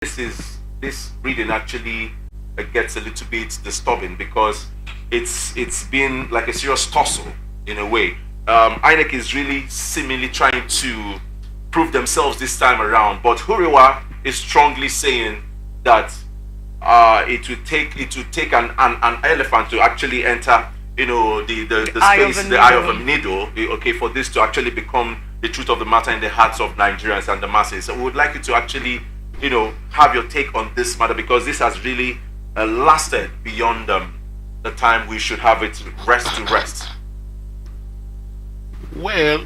this reading actually gets a little bit disturbing because it's been like a serious tussle in a way. INEC is really seemingly trying to prove themselves this time around, but HURIWA is strongly saying that it would take an elephant to actually enter, the space, the eye of a needle, okay, for this to actually become the truth of the matter in the hearts of Nigerians and the masses. So we would like you to actually, have your take on this matter, because this has really lasted beyond the time we should have it rest. Well,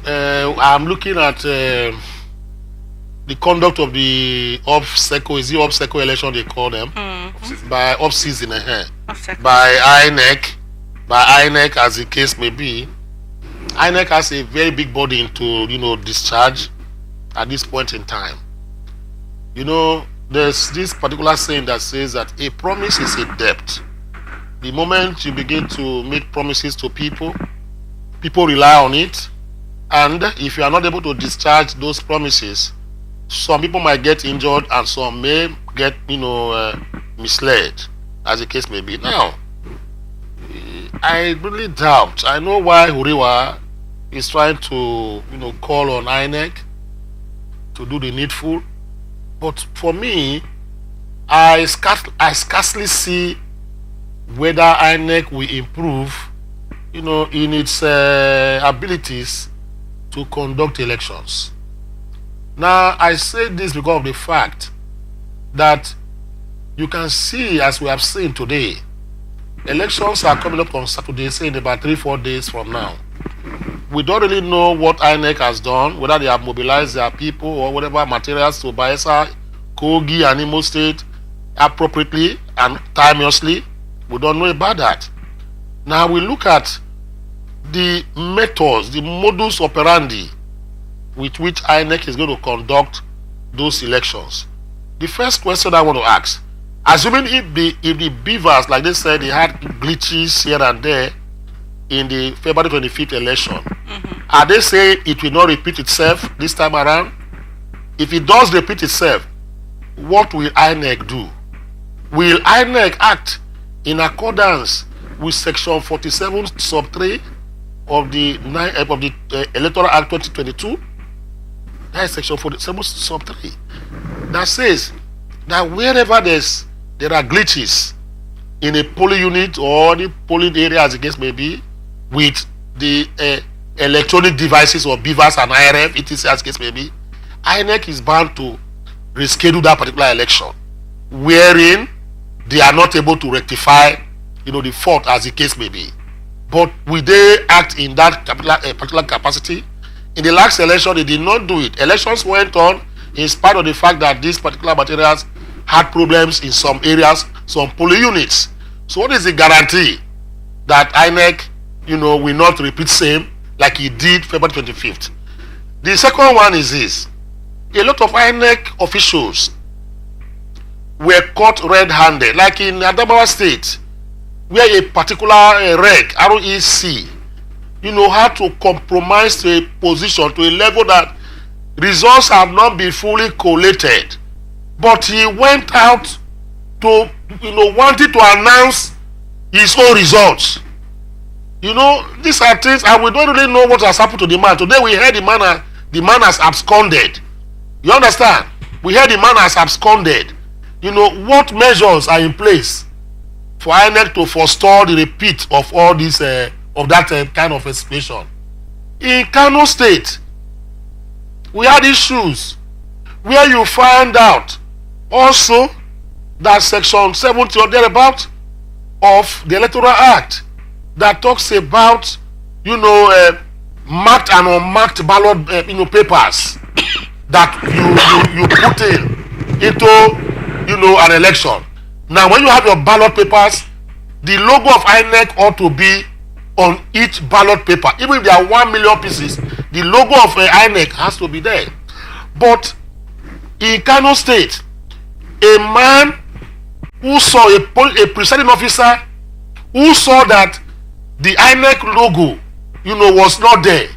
I'm looking at the conduct of the off-cycle election, they call them, by off-season, by INEC, as the case may be. INEC has a very big burden to, discharge at this point in time. There's this particular saying that says that a promise is a debt. The moment you begin to make promises to people rely on it, and if you are not able to discharge those promises, some people might get injured and some may get, misled, as the case may be. Now, I really doubt. I know why HURIWA is trying to, call on INEC to do the needful. But for me, I scarcely see whether INEC will improve, in its abilities to conduct elections. Now, I say this because of the fact that you can see, as we have seen today, elections are coming up on Saturday, say in about 3-4 days from now. We don't really know what INEC has done, whether they have mobilized their people or whatever materials to Bayelsa, Kogi, and Imo State appropriately and timeously. We don't know about that. Now we look at the methods, the modus operandi with which INEC is going to conduct those elections. The first question I want to ask, assuming if the beavers, like they said, they had glitches here and there in the February 25th election, are they saying it will not repeat itself this time around? If it does repeat itself, what will INEC do? Will INEC act in accordance with Section 47 sub 3 of the Electoral Act 2022? That is Section 47 sub 3. That says that wherever there are glitches in a polling unit or any polling area, as the case may be, with the electronic devices or beavers and IRF, etc., as the case may be, INEC is bound to reschedule that particular election, wherein they are not able to rectify, the fault, as the case may be. But will they act in that particular capacity? In the last election, they did not do it. Elections went on in spite of the fact that these particular materials had problems in some areas, some polling units. So what is the guarantee that INEC, will not repeat same like it did February 25th? The second one is this. A lot of INEC officials were caught red-handed, like in Adamu State, where a particular REC, REC, had to compromise to a position, to a level that results have not been fully collated. But he went out to, wanted to announce his own results. These are things, and we don't really know what has happened to the man. Today we heard the man has absconded. You understand? We heard the man has absconded. What measures are in place for INEC to forestall the repeat of all this, of that kind of a situation? In Kano State, we had issues where you find out also that Section 70 or thereabout of the Electoral Act that talks about, marked and unmarked ballot, papers that you put into an election. Now, when you have your ballot papers, the logo of INEC ought to be on each ballot paper. Even if there are 1 million pieces, the logo of INEC has to be there. But in Kano State, a man who saw a presiding officer who saw that the INEC logo, was not there.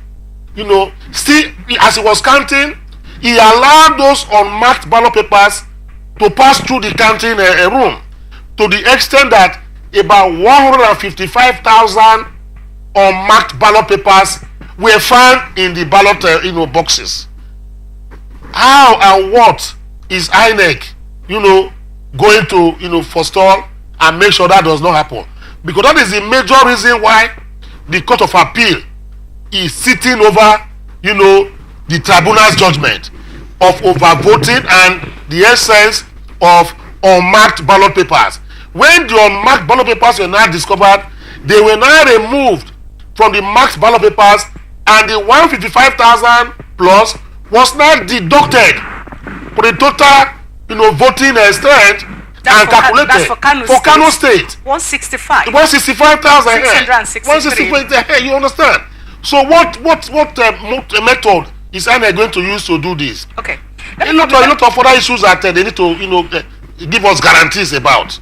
Still, as he was counting, he allowed those unmarked ballot papers to pass through the counting room, to the extent that about 155,000 unmarked ballot papers were found in the ballot boxes. How and what is INEC going to forestall and make sure that does not happen? Because that is the major reason why the Court of Appeal is sitting over the tribunal's judgment of overvoting and the essence of unmarked ballot papers. When the unmarked ballot papers were now discovered, they were now removed from the marked ballot papers, and the 155,000 plus was now deducted for the total voting strength and calculated for Kano State. 165. 165,000. 663. You understand? So what method is INEC going to use to do this? Okay. A lot of other issues that they need to give us guarantees about.